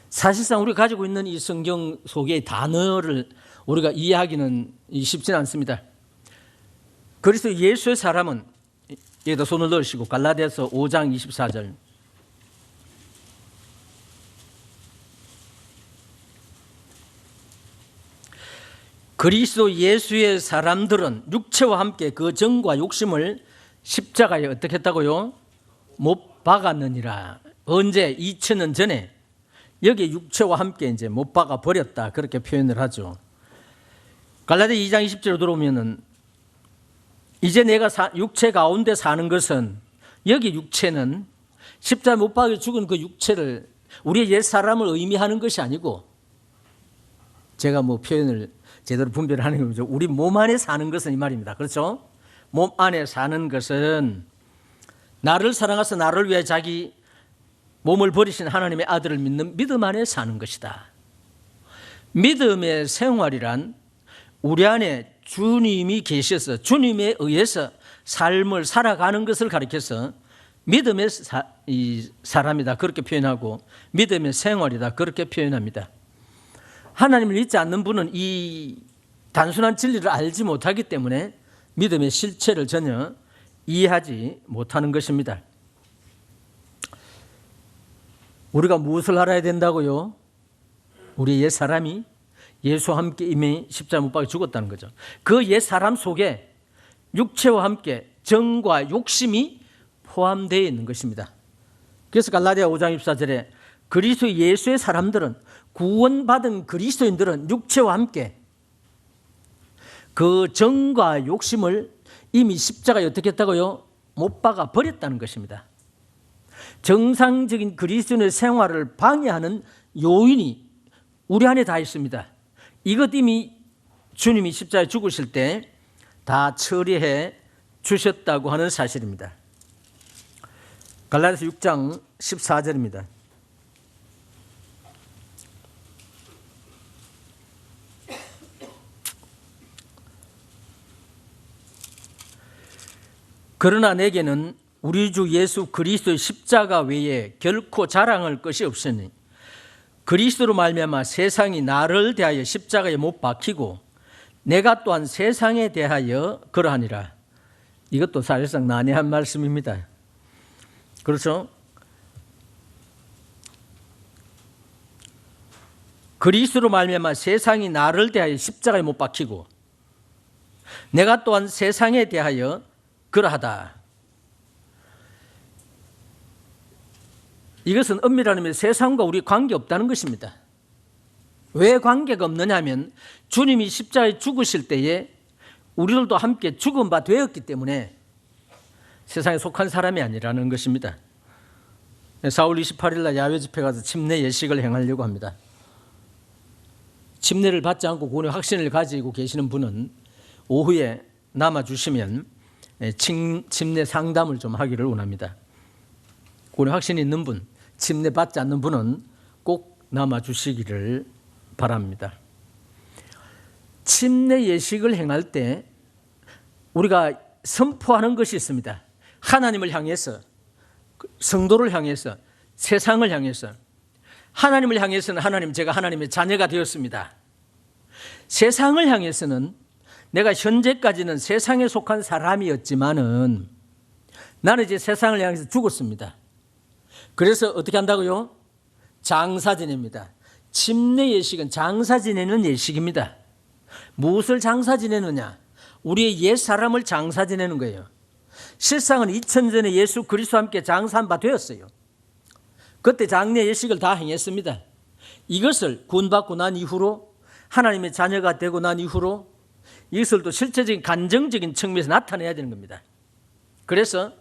사실상 우리가 가지고 있는 이 성경 속의 단어를 우리가 이해하기는 쉽지는 않습니다. 그리스도 예수의 사람은, 여기다 손을 넣으시고 갈라디아서 5장 24절. 그리스도 예수의 사람들은 육체와 함께 그 정과 욕심을 십자가에 어떻게 했다고요? 못 박았느니라. 언제? 2000년 전에 여기 육체와 함께 이제 못 박아 버렸다. 그렇게 표현을 하죠. 갈라디아 2장 20절로 들어오면은 이제 내가 육체 가운데 사는 것은, 여기 육체는 십자가에 못 박혀 죽은 그 육체를, 우리의 옛사람을 의미하는 것이 아니고, 제가 뭐 표현을 제대로 분별하는 거죠. 우리 몸 안에 사는 것은 이 말입니다. 그렇죠? 몸 안에 사는 것은 나를 사랑하사 나를 위해 자기 몸을 버리신 하나님의 아들을 믿는 믿음 안에 사는 것이다. 믿음의 생활이란 우리 안에 주님이 계셔서 주님에 의해서 삶을 살아가는 것을 가리켜서 믿음의 사람이다 그렇게 표현하고, 믿음의 생활이다 그렇게 표현합니다. 하나님을 믿지 않는 분은 이 단순한 진리를 알지 못하기 때문에 믿음의 실체를 전혀 이해하지 못하는 것입니다. 우리가 무엇을 알아야 된다고요? 우리 옛사람이 예수와 함께 이미 십자가 못 박혀 죽었다는 거죠. 그 옛사람 속에 육체와 함께 정과 욕심이 포함되어 있는 것입니다. 그래서 갈라디아 5장 24절에 그리스도 예수의 사람들은, 구원받은 그리스도인들은 육체와 함께 그 정과 욕심을 이미 십자가에 어떻게 했다고요? 못 박아 버렸다는 것입니다. 정상적인 그리스도인의 생활을 방해하는 요인이 우리 안에 다 있습니다. 이것 이미 주님이 십자가에 죽으실 때 다 처리해 주셨다고 하는 사실입니다. 갈라디아서 6장 14절입니다. 그러나 내게는 우리 주 예수 그리스도의 십자가 외에 결코 자랑할 것이 없으니 그리스도로 말미암아 세상이 나를 대하여 십자가에 못 박히고 내가 또한 세상에 대하여 그러하니라. 이것도 사실상 난해한 말씀입니다. 그렇죠? 그리스도로 말미암아 세상이 나를 대하여 십자가에 못 박히고 내가 또한 세상에 대하여 그러하다. 이것은 엄밀한 의미로 세상과 우리 관계없다는 것입니다. 왜 관계가 없느냐 하면 주님이 십자가에 죽으실 때에 우리들도 함께 죽은 바 되었기 때문에 세상에 속한 사람이 아니라는 것입니다. 4월 28일 날 야외 집회 가서 침례 예식을 행하려고 합니다. 침례를 받지 않고 구원의 확신을 가지고 계시는 분은 오후에 남아주시면 침례 상담을 좀 하기를 원합니다. 구원의 확신이 있는 분, 침례 받지 않는 분은 꼭 남아주시기를 바랍니다. 침례 예식을 행할 때 우리가 선포하는 것이 있습니다. 하나님을 향해서, 성도를 향해서, 세상을 향해서. 하나님을 향해서는 하나님, 제가 하나님의 자녀가 되었습니다. 세상을 향해서는 내가 현재까지는 세상에 속한 사람이었지만은 나는 이제 세상을 향해서 죽었습니다. 그래서 어떻게 한다고요? 장사 지냅니다. 침례 예식은 장사 지내는 예식입니다. 무엇을 장사 지내느냐? 우리의 옛 사람을 장사 지내는 거예요. 실상은 2000년 전에 예수 그리스도와 함께 장사한 바 되었어요. 그때 장례 예식을 다 행했습니다. 이것을 구원받고 난 이후로, 하나님의 자녀가 되고 난 이후로 이것을 또 실제적인 감정적인 측면에서 나타내야 되는 겁니다. 그래서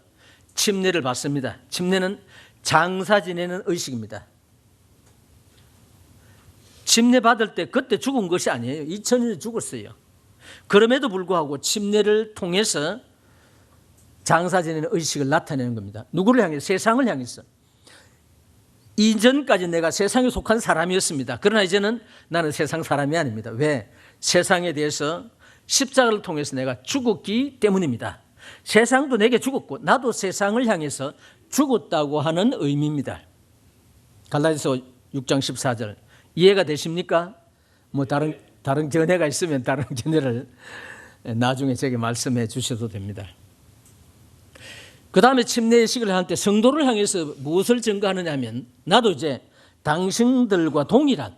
침례를 받습니다. 침례는 장사 지내는 의식입니다. 침례 받을 때 그때 죽은 것이 아니에요. 2000년에 죽었어요. 그럼에도 불구하고 침례를 통해서 장사 지내는 의식을 나타내는 겁니다. 누구를 향해서? 세상을 향해서. 이전까지 내가 세상에 속한 사람이었습니다. 그러나 이제는 나는 세상 사람이 아닙니다. 왜? 세상에 대해서 십자가를 통해서 내가 죽었기 때문입니다. 세상도 내게 죽었고 나도 세상을 향해서 죽었다고 하는 의미입니다. 갈라디아서 6장 14절 이해가 되십니까? 뭐 다른 견해가 있으면 다른 견해를 나중에 제게 말씀해 주셔도 됩니다. 그 다음에 침례 예식을 할 때 성도를 향해서 무엇을 증거하느냐 하면 나도 이제 당신들과 동일한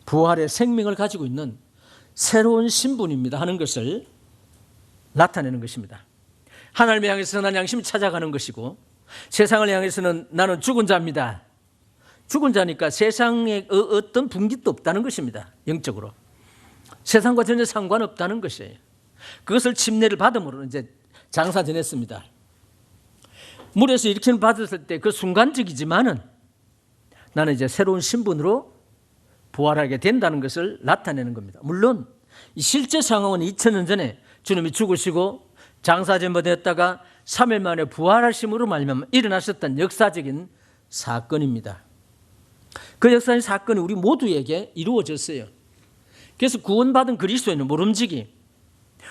부활의 생명을 가지고 있는 새로운 신분입니다 하는 것을 나타내는 것입니다. 하나님을 향해서 선한 양심이 찾아가는 것이고 세상을 향해서는 나는 죽은 자입니다. 죽은 자니까 세상에 어떤 분깃도 없다는 것입니다. 영적으로. 세상과 전혀 상관없다는 것이에요. 그것을 침례를 받음으로 이제 장사 지냈습니다. 물에서 일으킴을 받았을 때 그 순간적이지만은 나는 이제 새로운 신분으로 부활하게 된다는 것을 나타내는 겁니다. 물론 이 실제 상황은 2000년 전에 주님이 죽으시고 장사제물되었다가 3일 만에 부활하심으로 말미암아 일어나셨던 역사적인 사건입니다. 그 역사의 사건이 우리 모두에게 이루어졌어요. 그래서 구원받은 그리스도인은 모름지기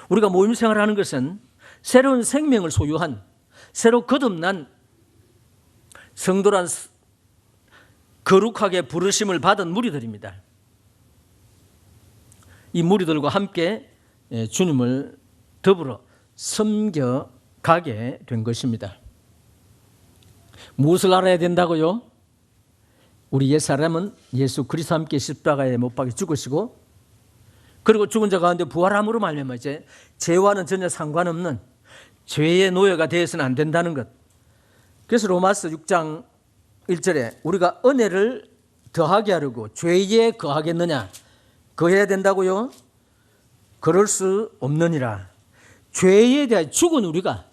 우리가 모임 생활하는 것은 새로운 생명을 소유한 새로 거듭난 성도란 거룩하게 부르심을 받은 무리들입니다. 이 무리들과 함께 주님을 더불어 섬겨가게 된 것입니다. 무엇을 알아야 된다고요? 우리 옛사람은 예수 그리스도와 함께 십자가에 못 박혀 죽으시고 그리고 죽은 자 가운데 부활함으로 말미암아 이제 죄와는 전혀 상관없는 죄의 노예가 되어서는 안 된다는 것. 그래서 로마서 6장 1절에 우리가 은혜를 더하게 하려고 죄에 거하겠느냐? 거해야 된다고요? 그럴 수 없느니라. 죄에 대해 죽은 우리가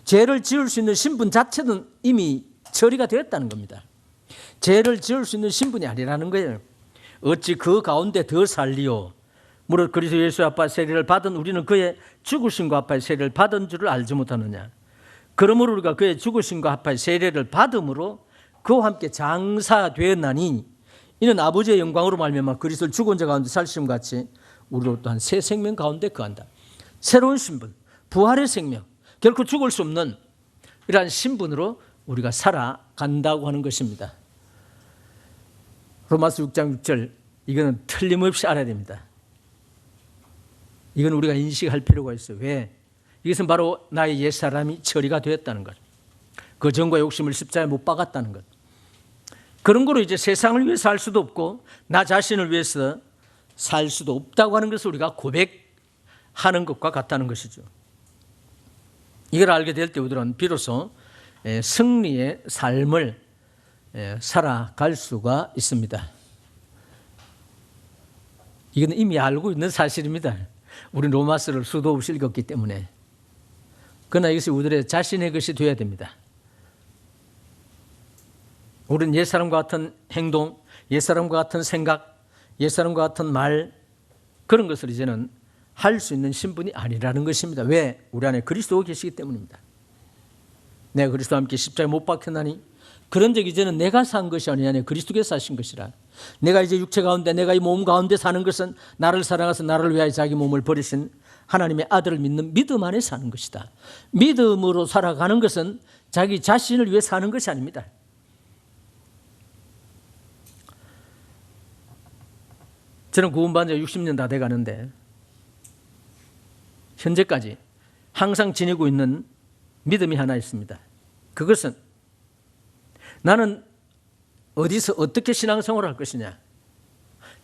죄를 지을 수 있는 신분 자체는 이미 처리가 되었다는 겁니다. 죄를 지을 수 있는 신분이 아니라는 거예요. 어찌 그 가운데 더 살리요? 무릇 그리스도 예수 아빠 세례를 받은 우리는 그의 죽으심과 아빠의 세례를 받은 줄을 알지 못하느냐? 그러므로 우리가 그의 죽으심과 아빠의 세례를 받음으로 그와 함께 장사되었나니 이는 아버지의 영광으로 말미암아 그리스도를 죽은 자 가운데 살심 같이 우리로 또한 새 생명 가운데 거한다. 새로운 신분, 부활의 생명, 결코 죽을 수 없는 이러한 신분으로 우리가 살아간다고 하는 것입니다. 로마서 6장 6절 이거는 틀림없이 알아야 됩니다. 이건 우리가 인식할 필요가 있어요. 왜? 이것은 바로 나의 옛사람이 처리가 되었다는 것. 그 정과 욕심을 십자가에 못 박았다는 것. 그런 거로 이제 세상을 위해서 살 수도 없고 나 자신을 위해서 살 수도 없다고 하는 것을 우리가 고백하는 것과 같다는 것이죠. 이걸 알게 될 때 우리들은 비로소 승리의 삶을 살아갈 수가 있습니다. 이건 이미 알고 있는 사실입니다. 우리 로마서를 수도 없이 읽었기 때문에. 그러나 이것이 우리들의 자신의 것이 되어야 됩니다. 우리는 옛사람과 같은 행동, 옛사람과 같은 생각, 옛사람과 같은 말 그런 것을 이제는 할 수 있는 신분이 아니라는 것입니다. 왜? 우리 안에 그리스도가 계시기 때문입니다. 내가 그리스도와 함께 십자가에 못 박혔나니 그런 적 이제는 내가 산 것이 아니냐 그리스도께서 사신 것이라. 내가 이제 육체 가운데 내가 이 몸 가운데 사는 것은 나를 사랑하사 나를 위하여 자기 몸을 버리신 하나님의 아들을 믿는 믿음 안에 사는 것이다. 믿음으로 살아가는 것은 자기 자신을 위해 사는 것이 아닙니다. 저는 구원받은 지 60년 다 돼가는데 현재까지 항상 지니고 있는 믿음이 하나 있습니다. 그것은 나는 어디서 어떻게 신앙생활을 할 것이냐.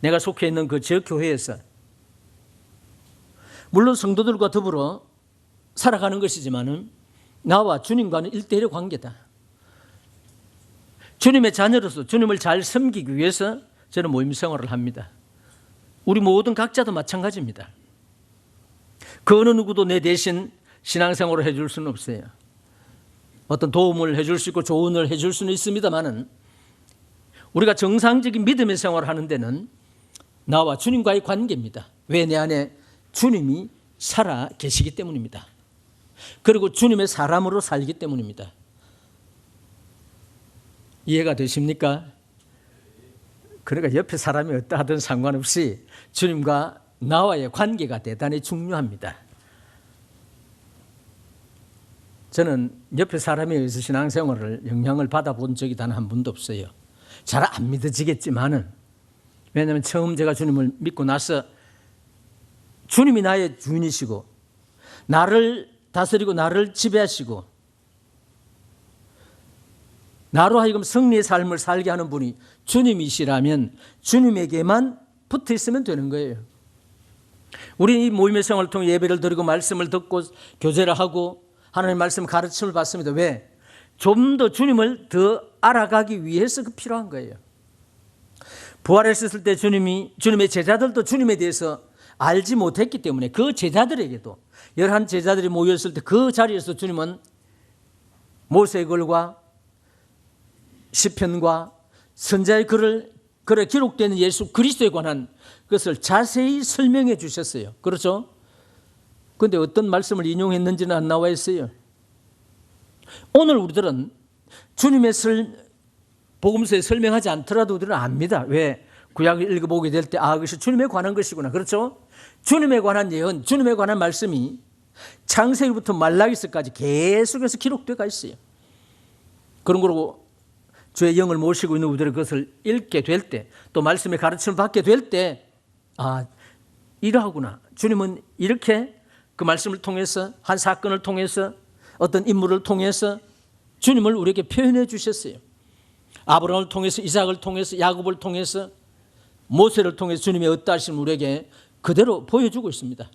내가 속해 있는 그 지역 교회에서 물론 성도들과 더불어 살아가는 것이지만은 나와 주님과는 1:1의 관계다. 주님의 자녀로서 주님을 잘 섬기기 위해서 저는 모임 생활을 합니다. 우리 모든 각자도 마찬가지입니다. 그 어느 누구도 내 대신 신앙생활을 해줄 수는 없어요. 어떤 도움을 해줄 수 있고 조언을 해줄 수는 있습니다만은 우리가 정상적인 믿음의 생활을 하는 데는 나와 주님과의 관계입니다. 왜? 내 안에 주님이 살아 계시기 때문입니다. 그리고 주님의 사람으로 살기 때문입니다. 이해가 되십니까? 그러니까 옆에 사람이 어떠하든 상관없이 주님과 나와의 관계가 대단히 중요합니다. 저는 옆에 사람에 의해서 신앙생활을 영향을 받아본 적이 단 한 번도 없어요. 잘 안 믿어지겠지만은 왜냐하면 처음 제가 주님을 믿고 나서 주님이 나의 주인이시고 나를 다스리고 나를 지배하시고 나로 하여금 승리의 삶을 살게 하는 분이 주님이시라면 주님에게만 붙어 있으면 되는 거예요. 우리 이 모임의 생활을 통해 예배를 드리고 말씀을 듣고 교제를 하고 하나님의 말씀 가르침을 받습니다. 왜? 좀 더 주님을 더 알아가기 위해서 그 필요한 거예요. 부활했을 때 주님의 제자들도 주님에 대해서 알지 못했기 때문에 그 제자들에게도 11 제자들이 모였을 때 그 자리에서 주님은 모세의 글과 시편과 선지자의 글에 기록되는 예수 그리스도에 관한 것을 자세히 설명해 주셨어요. 그렇죠? 그런데 어떤 말씀을 인용했는지는 안 나와 있어요. 오늘 우리들은 주님의 복음서에 설명하지 않더라도 우리는 압니다. 왜? 구약을 읽어보게 될 때 그것이 주님에 관한 것이구나. 그렇죠? 주님에 관한 예언, 주님에 관한 말씀이 창세기부터 말라기서까지 계속해서 기록되어 있어요. 그런 거로 주의 영을 모시고 있는 우리들이 그것을 읽게 될 때, 또 말씀의 가르침을 받게 될 때, 이러하구나. 주님은 이렇게 그 말씀을 통해서, 한 사건을 통해서, 어떤 인물을 통해서 주님을 우리에게 표현해 주셨어요. 아브라함을 통해서, 이삭을 통해서, 야곱을 통해서, 모세를 통해서 주님의 어떠하심을 우리에게 그대로 보여주고 있습니다.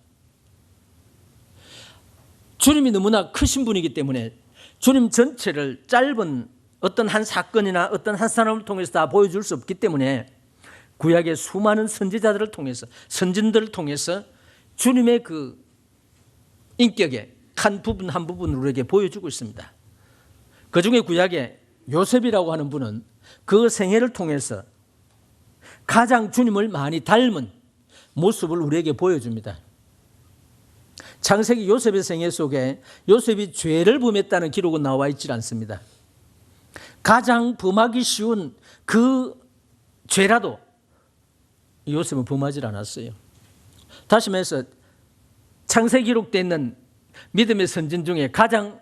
주님이 너무나 크신 분이기 때문에 주님 전체를 짧은 어떤 한 사건이나 어떤 한 사람을 통해서 다 보여줄 수 없기 때문에 구약의 수많은 선지자들을 통해서, 선진들을 통해서 주님의 그 인격의 한 부분을 우리에게 보여주고 있습니다. 그중에 구약의 요셉이라고 하는 분은 그 생애를 통해서 가장 주님을 많이 닮은 모습을 우리에게 보여줍니다. 창세기 요셉의 생애 속에 요셉이 죄를 범했다는 기록은 나와 있지 않습니다. 가장 범하기 쉬운 그 죄라도 요셉은 범하지 않았어요. 다시 말해서 창세기 기록되어 있는 믿음의 선진 중에 가장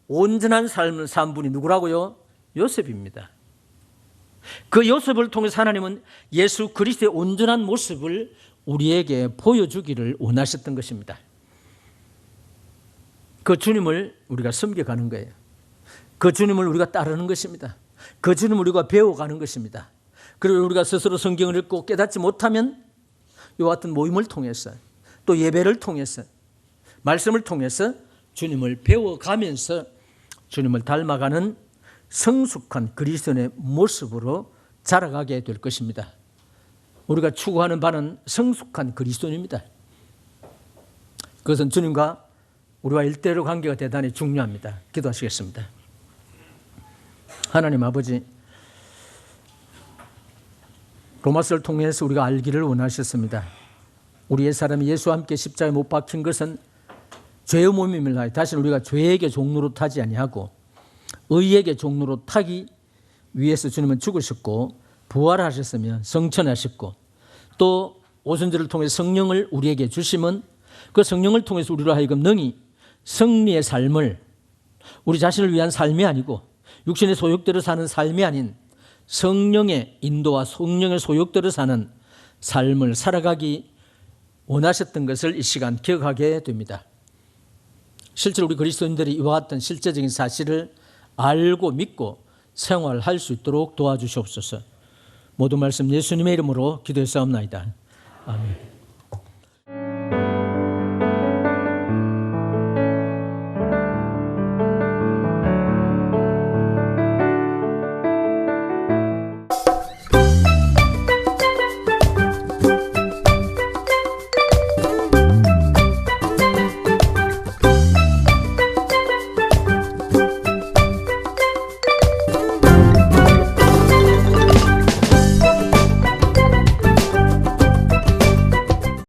온전한 삶을 산 분이 누구라고요? 요셉입니다. 그 요셉을 통해서 하나님은 예수 그리스도의 온전한 모습을 우리에게 보여주기를 원하셨던 것입니다. 그 주님을 우리가 섬겨가는 거예요. 그 주님을 우리가 따르는 것입니다. 그 주님을 우리가 배워가는 것입니다. 그리고 우리가 스스로 성경을 읽고 깨닫지 못하면 이와 같은 모임을 통해서, 또 예배를 통해서, 말씀을 통해서 주님을 배워가면서 주님을 닮아가는 성숙한 그리스도인의 모습으로 자라가게 될 것입니다. 우리가 추구하는 바는 성숙한 그리스도인입니다. 그것은 주님과 우리와 일대로 관계가 대단히 중요합니다. 기도하시겠습니다. 하나님 아버지, 로마서를 통해서 우리가 알기를 원하셨습니다. 우리 옛사람이 예수와 함께 십자가에 못 박힌 것은 죄의 몸임을 하여 다시는 우리가 죄에게 종로로 타지 아니하고 의에게 종로로 타기 위해서 주님은 죽으셨고 부활하셨으며 성천하셨고, 또 오순절을 통해 성령을 우리에게 주심은 그 성령을 통해서 우리로 하여금 능히 승리의 삶을, 우리 자신을 위한 삶이 아니고 육신의 소욕대로 사는 삶이 아닌 성령의 인도와 성령의 소욕대로 사는 삶을 살아가기 원하셨던 것을 이 시간 기억하게 됩니다. 실제로 우리 그리스도인들이 이와 같은 실제적인 사실을 알고 믿고 생활할 수 있도록 도와주시옵소서. 모든 말씀 예수님의 이름으로 기도했사옵나이다. 아멘.